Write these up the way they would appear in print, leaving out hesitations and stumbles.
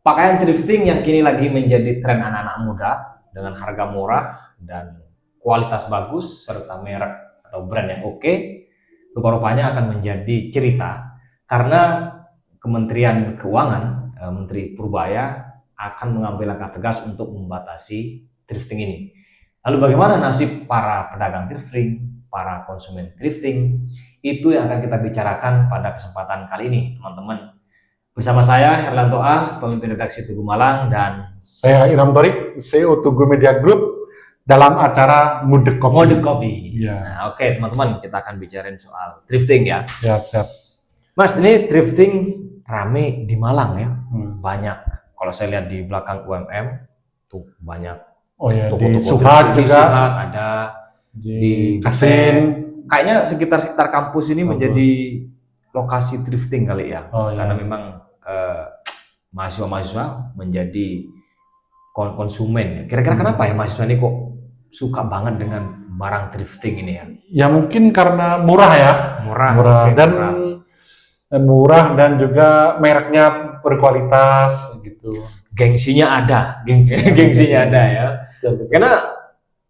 Pakaian thrifting yang kini lagi menjadi tren anak-anak muda dengan harga murah dan kualitas bagus serta merek atau brand yang oke, rupa-rupanya akan menjadi cerita karena Kementerian Keuangan, Menteri Purbaya akan mengambil langkah tegas untuk membatasi thrifting ini. Lalu bagaimana nasib para pedagang thrifting, para konsumen thrifting? Itu yang akan kita bicarakan pada kesempatan kali ini, teman-teman. Bersama saya Herlanto A, pemimpin redaksi Tugu Malang, dan saya Ilham Thorik, CEO Tugu Media Group dalam acara Mudek Kopi. Mudek Kopi. Ya. Nah, oke, teman-teman, kita akan bicarain soal thrifting ya. Ya, siap. Mas, ini thrifting rame di Malang ya. Banyak. Kalau saya lihat di belakang UMM tuh banyak. Oh ya, toko-toko di Suhat juga. Di Suhat ada, di Kasin. Kayaknya sekitar kampus ini menjadi lokasi thrifting kali ya. Oh, ya. Karena memang mahasiswa-mahasiswa menjadi konsumen. Kira-kira kenapa ya mahasiswa ini kok suka banget dengan barang thrifting ini ya? Ya mungkin karena murah ya. Murah dan juga mereknya berkualitas gitu. Gengsinya ada ya. Karena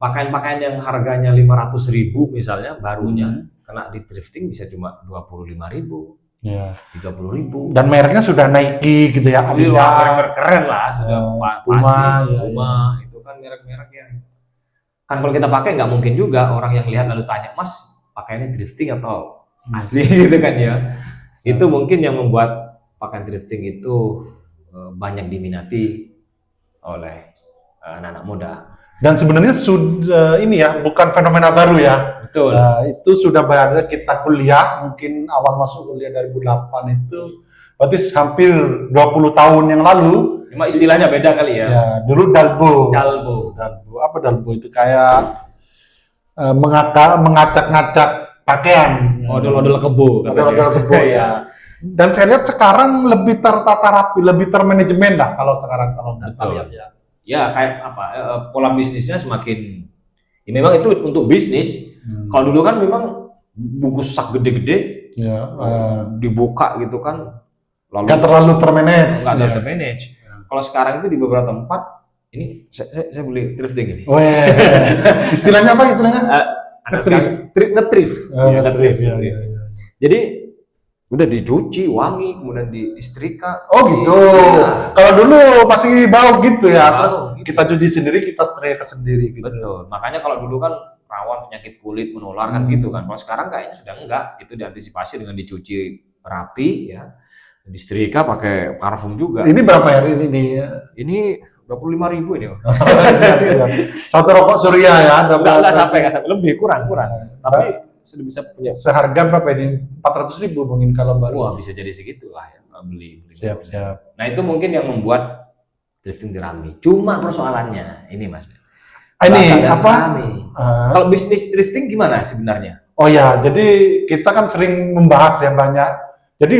pakaian-pakaian yang harganya 500.000 misalnya barunya kena di thrifting bisa cuma 25.000. Ya. 30.000. Dan mereknya sudah Nike gitu ya. Merek keren lah, sudah pasti. Puma, itu kan merek-merek yang kan kalau kita pakai nggak mungkin juga orang yang lihat lalu tanya, Mas pakaiannya thrifting atau asli gitu kan ya. Itu mungkin yang membuat pakaian thrifting itu banyak diminati oleh anak-anak muda. Dan sebenarnya sudah ini ya, bukan fenomena baru ya. Betul. Itu sudah berada kita kuliah, mungkin awal masuk kuliah 2008 itu, berarti hampir 20 tahun yang lalu. Cuma istilahnya beda kali ya. Ya, dulu dalbo. Apa dalbo itu kayak mengacak-ngacak pakaian. Odol-odol kebo. Odol-odol kebo ya. Dan saya lihat sekarang lebih tertata rapi, lebih termanajemen lah kalau sekarang kita lihat ya. Ya kayak apa pola bisnisnya semakin ya memang itu untuk bisnis. Kalau dulu kan memang bungkus sak gede-gede dibuka gitu kan, lalu nggak terlalu termanage. Kalau sekarang itu di beberapa tempat ini saya beli thrifting ini. Istilahnya apa istilahnya? Ngetrif. Ya. Jadi udah dicuci, wangi, kemudian disetrika. Oh gitu. Ya. Kalau dulu masih bau gitu ya. Terus kita cuci sendiri, kita setrika sendiri gitu. Betul. Makanya kalau dulu kan rawan penyakit kulit menular kan gitu kan. Kalau sekarang kayaknya sudah enggak. Itu diantisipasi dengan dicuci rapi ya. Disetrika pakai parfum juga. Ini berapa ya ini? Ini 25.000 ini. Siap. Satu rokok Surya ya. Enggak sampai lebih kurang. Tapi sudah bisa punya seharga berapa ini? 400.000 mungkin kalau baru. Wah, bisa jadi segitu lah ya beli. Siap. Nah, itu mungkin yang membuat thrifting dirami. Cuma persoalannya ini Mas. Ini apa? Kalau bisnis thrifting gimana sebenarnya? Oh ya, jadi kita kan sering membahas ya banyak. Jadi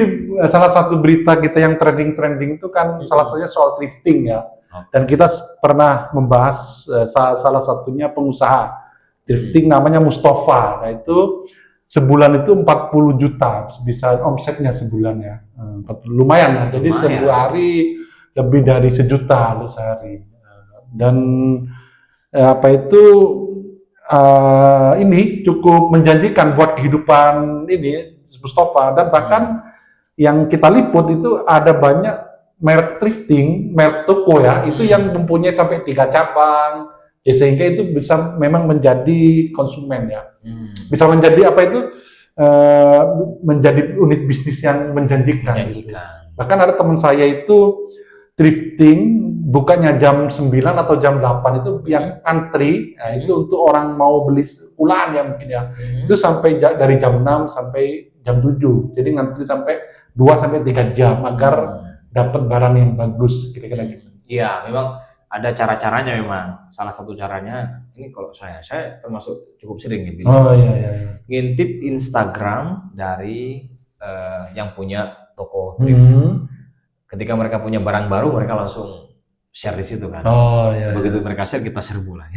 salah satu berita kita yang trending itu kan salah satunya soal thrifting ya. Dan kita pernah membahas salah satunya pengusaha thrifting namanya Mustafa. Nah itu sebulan itu 40 juta bisa omsetnya sebulan ya. Lumayan lah. Jadi sebuah hari lebih dari 1 juta sehari. Dan ini cukup menjanjikan buat kehidupan ini Mustafa. Dan bahkan yang kita liput itu ada banyak merek thrifting, merek toko ya, itu yang mempunyai sampai 3 cabang. Sehingga itu bisa memang menjadi konsumen ya, bisa menjadi menjadi unit bisnis yang menjanjikan. Gitu. Bahkan ada teman saya itu thrifting bukanya jam 9 atau jam 8 itu yang antri, nah, itu untuk orang mau beli pulaan ya mungkin ya, itu sampai dari jam 6 sampai jam 7, jadi ngantri sampai 2-3 jam agar dapat barang yang bagus kira-kira gitu. Iya, memang ada cara-caranya memang. Salah satu caranya ini kalau saya termasuk cukup sering gitu. Ngintip Instagram dari yang punya toko thrift. Ketika mereka punya barang baru, mereka langsung share di situ kan. Begitu mereka share, kita serbu lah.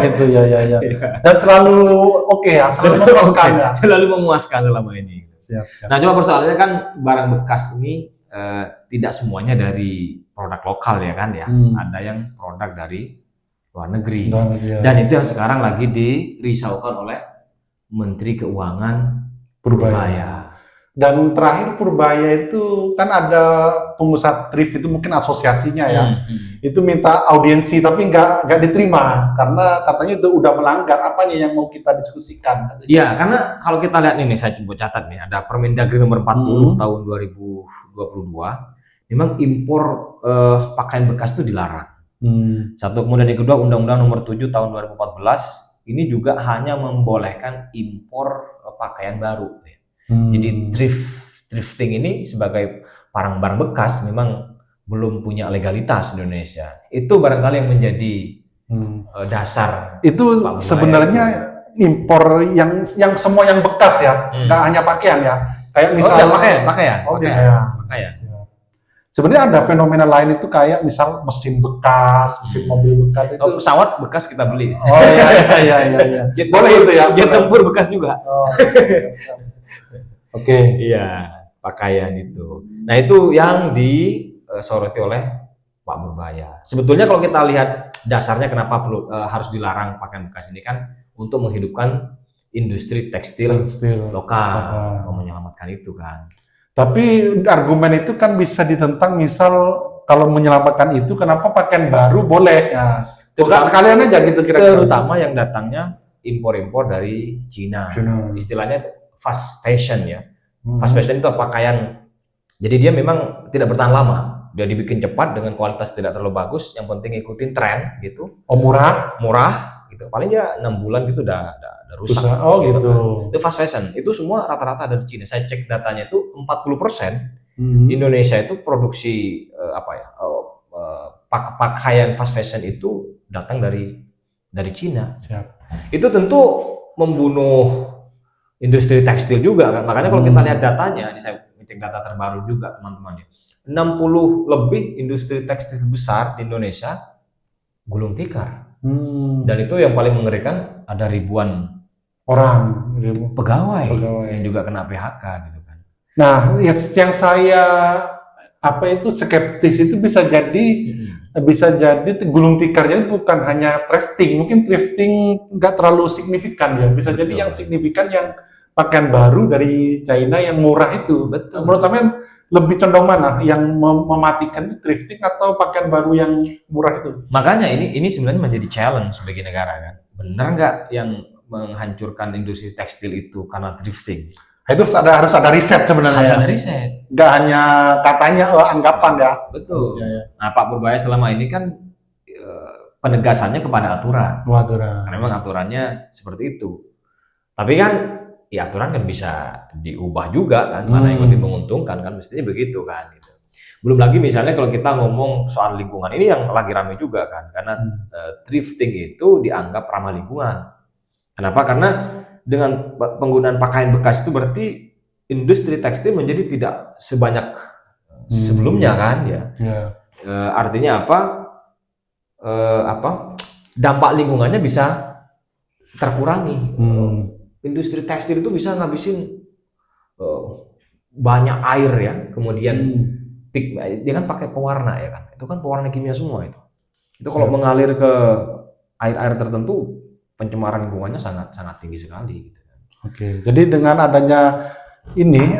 Gitu ya. Dan selalu ya, selalu memuaskan selama ini. Siap. Nah, cuma persoalannya kan barang bekas ini tidak semuanya dari produk lokal ya kan ya. Ada yang produk dari luar negeri. Dan itu yang sekarang lagi dirisaukan oleh Menteri Keuangan Purbaya. Dan terakhir Purbaya itu kan ada pengusaha thrift itu mungkin asosiasinya ya. Itu minta audiensi tapi nggak diterima karena katanya itu udah melanggar. Apanya yang mau kita diskusikan? Iya, karena kalau kita lihat nih saya coba catat nih, ada Permendagri nomor 40 tahun 2022, memang impor pakaian bekas itu dilarang. Satu, kemudian yang kedua Undang-Undang nomor 7 tahun 2014 ini juga hanya membolehkan impor pakaian baru. Jadi thrifting ini sebagai barang-barang bekas memang belum punya legalitas di Indonesia. Itu barangkali yang menjadi dasar. Itu sebenarnya impor yang semua yang bekas ya, nggak hanya pakaian ya. Kayak misalnya pakaian. Sebenarnya ada fenomena lain itu kayak misal mesin bekas, mesin mobil bekas itu. Pesawat bekas kita beli. Oh iya. Boleh itu ya. Jet tempur bekas juga. Oke. Iya, pakaian itu. Nah, itu yang disoroti oleh Pak Purbaya. Sebetulnya kalau kita lihat dasarnya kenapa harus dilarang pakaian bekas ini kan untuk menghidupkan industri tekstil lokal, mau menyelamatkan itu kan. Tapi argumen itu kan bisa ditentang, misal kalau menyelamatkan itu kenapa pakaian baru boleh? Nah, bukan sekalian aja gitu kira-kira. Terutama yang datangnya impor-impor dari Cina. Istilahnya fast fashion ya. Fast fashion itu pakaian. Jadi dia memang tidak bertahan lama. Dia dibikin cepat dengan kualitas tidak terlalu bagus. Yang penting ikutin tren gitu. Oh, murah gitu. Paling ya 6 bulan gitu udah rusak. Oh gitu. Itu fast fashion. Itu semua rata-rata dari Cina. Saya cek datanya itu 40% Indonesia itu produksi pakaian fast fashion itu datang dari Cina. Itu tentu membunuh industri tekstil juga kan. Makanya kalau kita lihat datanya, ini saya ngecek data terbaru juga teman-teman ya. 60 lebih industri tekstil besar di Indonesia gulung tikar. Dan itu yang paling mengerikan, ada ribuan orang pegawai yang juga kena PHK gitu kan. Nah, yang saya skeptis itu bisa jadi gulung tikarnya bukan hanya thrifting, mungkin thrifting nggak terlalu signifikan ya. Bisa jadi yang signifikan yang pakaian baru dari China yang murah itu. Betul. Menurut saya lebih condong mana yang mematikan itu thrifting atau pakaian baru yang murah itu? Makanya ini sebenarnya menjadi challenge bagi negara kan. Benar nggak yang menghancurkan industri tekstil itu karena thrifting? Itu harus ada riset sebenarnya. Harus ada riset. Nggak hanya katanya anggapan ya. Betul. Nah, Pak Purbaya selama ini kan penegasannya kepada aturan. Karena memang aturannya seperti itu. Tapi kan ya aturan kan bisa diubah juga kan, mana yang lebih menguntungkan kan, mestinya begitu kan gitu. Belum lagi misalnya kalau kita ngomong soal lingkungan, ini yang lagi ramai juga kan, karena thrifting itu dianggap ramah lingkungan. Kenapa? Karena dengan penggunaan pakaian bekas itu berarti industri tekstil menjadi tidak sebanyak sebelumnya kan ya. Artinya dampak lingkungannya bisa terkurangi. Industri tekstil itu bisa ngabisin banyak air ya, kemudian dia kan pakai pewarna ya kan, itu kan pewarna kimia semua itu kalau mengalir ke air tertentu pencemaran lingkungannya sangat tinggi sekali gitu. Oke, jadi dengan adanya ini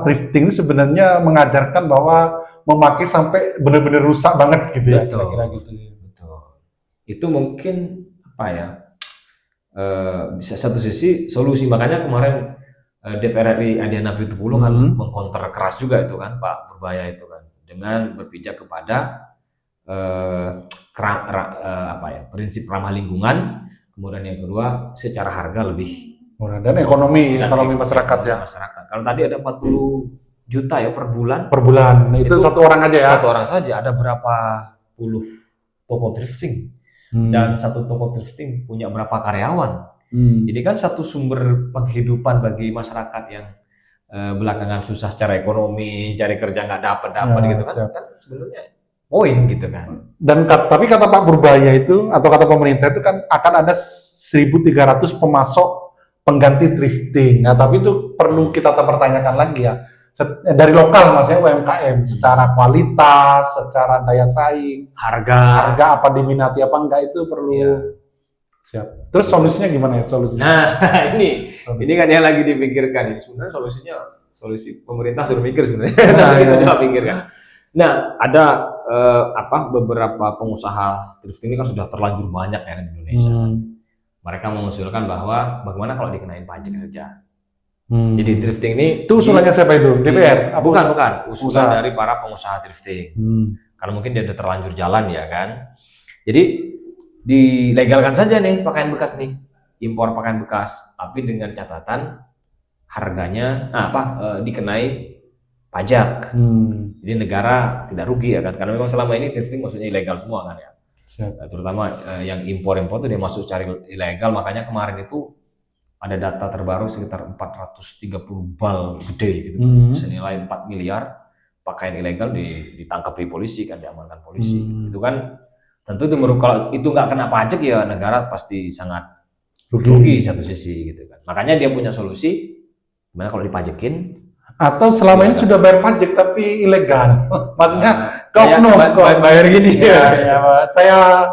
thrifting itu sebenarnya mengajarkan bahwa memakai sampai benar-benar rusak banget gitu ya. Kira-kira gitu. Betul. Itu mungkin bisa satu sisi solusi, makanya kemarin DPR RI Adiana Pitupulu kan mengkonter keras juga itu kan Pak Purbaya itu kan dengan berpijak kepada prinsip ramah lingkungan, kemudian yang kedua secara harga lebih murah dan ekonomi masyarakat ya. Kalau tadi ada 40 juta ya per bulan. Itu satu orang aja ya. Satu orang saja, ada berapa puluh toko thrifting. Dan satu toko thrifting punya berapa karyawan. Jadi kan satu sumber penghidupan bagi masyarakat yang belakangan susah secara ekonomi, cari kerja nggak dapat gitu kan sebenarnya poin gitu kan. Dan tapi kata Pak Purbaya itu atau kata pemerintah itu kan akan ada 1.300 pemasok pengganti thrifting. Nah, tapi itu perlu kita pertanyakan lagi ya. dari lokal maksudnya UMKM secara kualitas, secara daya saing, harga apa diminati apa enggak itu perlu. Iya. Siap. Terus solusinya gimana ya solusinya? Nah, ini kan yang lagi dipikirkan. Sebenarnya solusi pemerintah sudah mikir sebenarnya. Nah, Tapi kita iya. coba pikirkan. Nah, ada beberapa pengusaha thrifting ini kan sudah terlanjur banyak ya di Indonesia. Mereka mengusulkan bahwa bagaimana kalau dikenain pajak saja. Jadi thrifting ini Itu usulannya siapa itu? DPR? Bukan, usulan Usaha. dari para pengusaha thrifting. Karena mungkin dia udah terlanjur jalan ya kan. Jadi dilegalkan saja nih pakaian bekas nih, impor pakaian bekas, tapi dengan catatan harganya dikenai pajak. Jadi negara tidak rugi ya kan, karena memang selama ini thrifting maksudnya ilegal semua kan ya. Terutama yang impor itu dia masuk cari ilegal, makanya kemarin itu ada data terbaru sekitar 430 bal gede gitu, senilai 4 miliar pakaian ilegal ditangkap di polisi kan, diamankan polisi. Itu kan tentu itu kalau itu nggak kena pajak ya negara pasti sangat rugi satu sisi gitu kan. Makanya dia punya solusi gimana kalau dipajekin, atau selama ini sudah bayar pajak tapi ilegal. Maksudnya kok bayar gini ya. Saya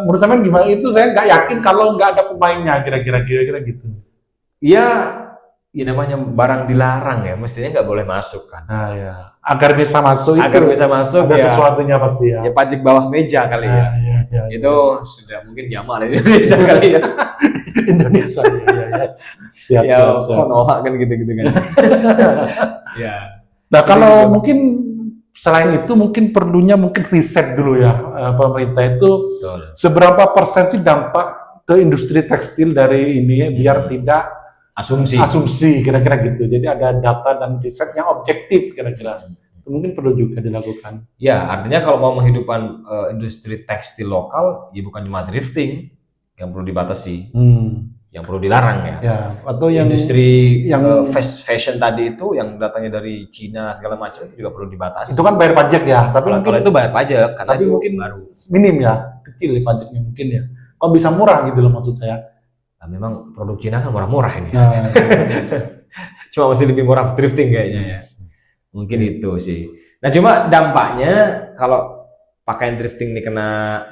menurut saya gimana itu, saya nggak yakin kalau nggak ada pemainnya kira-kira gitu. Ya namanya barang dilarang ya, mestinya nggak boleh masuk kan. Nah ya, agar bisa masuk ada sesuatunya pasti ya. Ya pajak bawah meja kali ya. Itu sudah mungkin jamal di Indonesia kali ya. Indonesia ya. Siap. Konoha kan gitu-gitu kan. Ya. Nah kalau mungkin selain itu mungkin perlunya riset dulu ya, pemerintah itu. Betul. Seberapa persen sih dampak ke industri tekstil dari ini biar tidak asumsi kira-kira gitu. Jadi ada data dan riset yang objektif kira-kira. Itu mungkin perlu juga dilakukan. Ya, artinya kalau mau menghidupkan industri tekstil lokal, ya bukan cuma thrifting yang perlu dibatasi, yang perlu dilarang ya. Atau yang industri yang fast fashion tadi itu yang datangnya dari Cina segala macam itu juga perlu dibatasi. Itu kan bayar pajak ya, tapi kalau itu bayar pajak karena tapi itu mungkin baru minim ya, kecil pajaknya mungkin ya. Kok bisa murah gitu loh maksud saya. Nah, memang produk Cina kan murah-murah ini. Nah, Cuma masih lebih murah thrifting kayaknya ya. Mungkin itu sih. Nah, cuma dampaknya kalau pakaian thrifting ini kena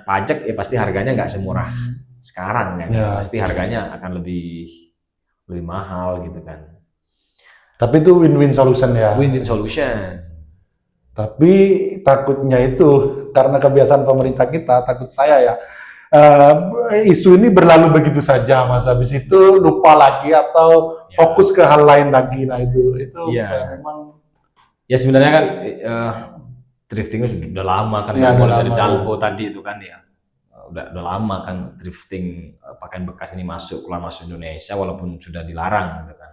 pajak ya pasti harganya nggak semurah sekarang kan. Pasti harganya akan lebih mahal gitu kan. Tapi itu win-win solution ya. Win-win solution. Tapi takutnya itu karena kebiasaan pemerintah kita, takut saya ya. Isu ini berlalu begitu saja, Mas. Habis itu lupa lagi atau fokus ke hal lain lagi. Nah itu memang. Ya sebenarnya kan thrifting itu sudah lama kan, mulai dari Dalgo tadi itu kan ya. Udah lama kan thrifting pakaian bekas ini keluar masuk Indonesia walaupun sudah dilarang gitu kan.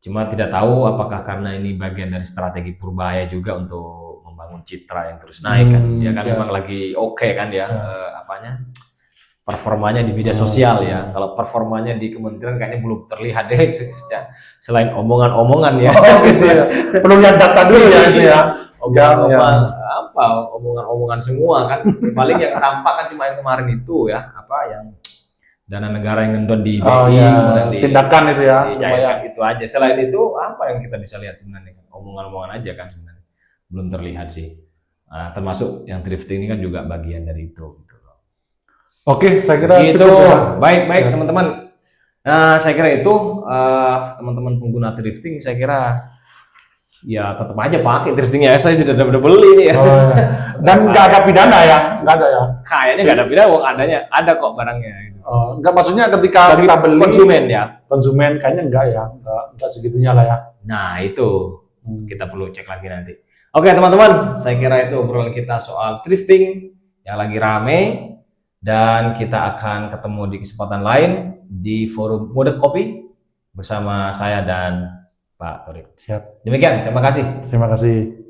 Cuma tidak tahu apakah karena ini bagian dari strategi Purbaya juga untuk membangun citra yang terus naik kan. Dia kan memang lagi oke kan ya performanya di media sosial ya. Kalau performanya di kementerian kayaknya belum terlihat deh selain omongan-omongan ya. Gitu ya. Perlu lihat data dulu ya itu ya. Omongan-omongan semua kan. Paling yang tampak kan cuma yang kemarin itu ya, yang dana negara yang ngendon di BI, tindakan itu ya. Itu aja. Selain itu apa yang kita bisa lihat sebenarnya? Omongan-omongan aja kan sebenarnya. Belum terlihat sih. Nah, termasuk yang thrifting ini kan juga bagian dari itu. Oke, saya kira itu baik teman-teman. Nah, saya kira itu teman-teman pengguna thrifting, saya kira ya tetap aja pakai thriftingnya. Saya sudah beli nih ya. Dan nggak ada pidana ya, nggak ada ya. Kayaknya nggak ada pidana, ada kok barangnya. Gitu. Nggak, maksudnya ketika kita beli konsumen kayaknya nggak segitunya lah ya. Nah itu kita perlu cek lagi nanti. Oke teman-teman, saya kira itu obrolan kita soal thrifting yang lagi rame. Dan kita akan ketemu di kesempatan lain di forum Mode Kopi bersama saya dan Pak Torik. Siap. Demikian, terima kasih. Terima kasih.